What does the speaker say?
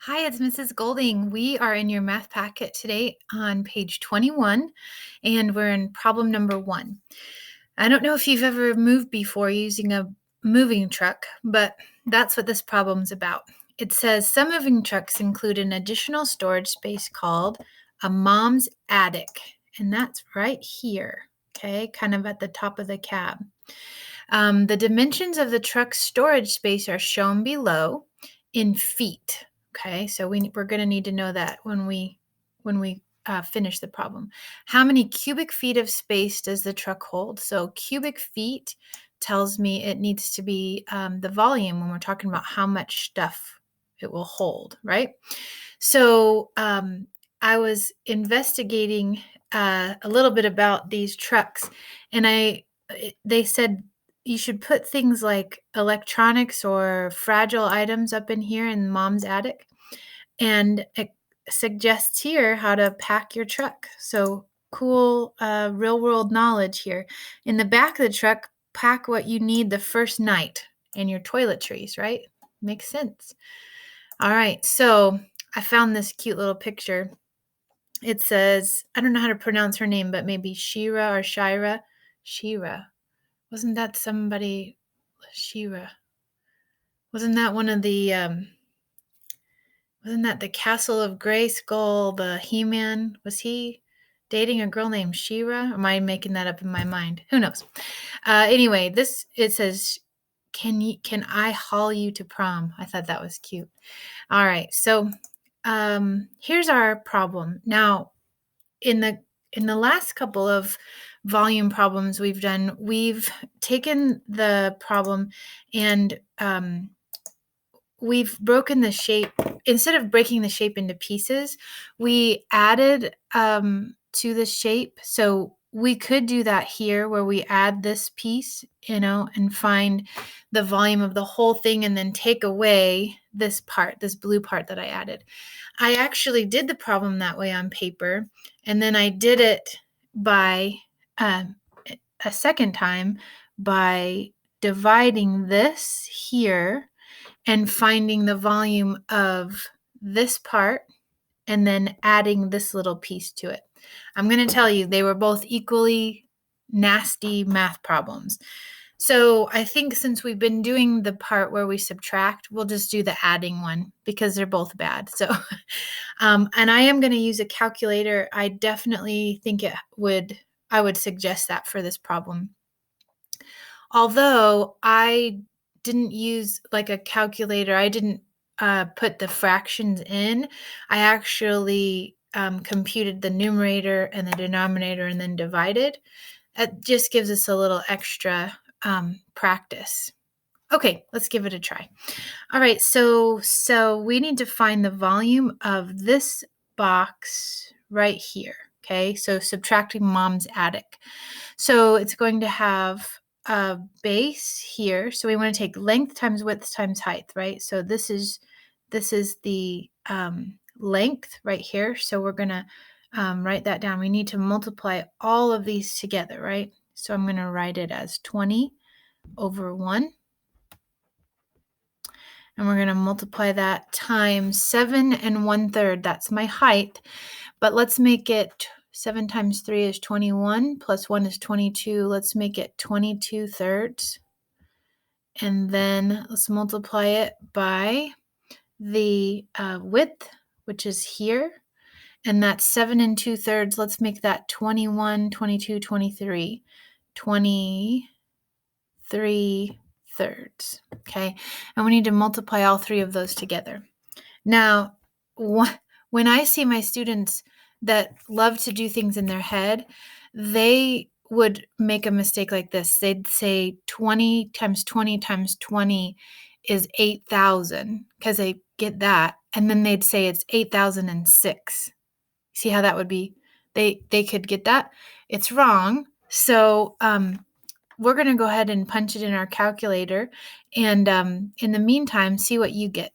Hi, it's Mrs. Golding. We are in your math packet today on page 21, and we're in problem number 1. I don't know if you've ever moved before using a moving truck, but that's what this problem's about. It says some moving trucks include an additional storage space called a mom's attic, and that's right here, okay, kind of at the top of the cab. The dimensions of the truck's storage space are shown below in feet. Okay, so we're going to need to know that when we finish the problem. How many cubic feet of space does the truck hold? So cubic feet tells me it needs to be the volume when we're talking about how much stuff it will hold, right? So I was investigating a little bit about these trucks, and they said you should put things like electronics or fragile items up in here in mom's attic. And it suggests here how to pack your truck. So cool real world knowledge here. In the back of the truck, pack what you need the first night and your toiletries, right? Makes sense. All right, so I found this cute little picture. It says, I don't know how to pronounce her name, but maybe Shira or Shira. Shira. Wasn't that somebody? Shira. Wasn't that one of the wasn't that the Castle of Grayskull, the He-Man? Was he dating a girl named Shira? Or am I making that up in my mind? Who knows? Anyway, it says, can I haul you to prom? I thought that was cute. All right, so here's our problem. Now, in the last couple of volume problems we've done, we've taken the problem and we've broken the shape. Instead of breaking the shape into pieces, we added to the shape. So we could do that here where we add this piece, and find the volume of the whole thing and then take away this part, this blue part that I added. I actually did the problem that way on paper, and then I did it by a second time by dividing this here and finding the volume of this part and then adding this little piece to it. I'm going to tell you, they were both equally nasty math problems. So I think since we've been doing the part where we subtract, we'll just do the adding one because they're both bad. So, and I am going to use a calculator. I definitely think I would suggest that for this problem. Although I didn't use like a calculator, I didn't put the fractions in. I actually computed the numerator and the denominator and then divided. That just gives us a little extra practice. Okay, let's give it a try. All right, so we need to find the volume of this box right here. Okay, so subtracting mom's attic. So it's going to have a base here. So we want to take length times width times height, right? So this is the length right here. So we're going to write that down. We need to multiply all of these together, right? So I'm going to write it as 20 over 1. And we're going to multiply that times 7 1/3. That's my height. But let's make it 7 times 3 is 21, plus 1 is 22. Let's make it 22/3. And then let's multiply it by the width, which is here. And that's 7 2/3. Let's make that 21, 22, 23. 23/3. Okay. And we need to multiply all three of those together. Now, when I see my students that love to do things in their head, they would make a mistake like this. They'd say 20 times 20 times 20 is 8,000 because they get that. And then they'd say it's 8,006. See how that would be? They could get that. It's wrong. So we're going to go ahead and punch it in our calculator. And in the meantime, see what you get.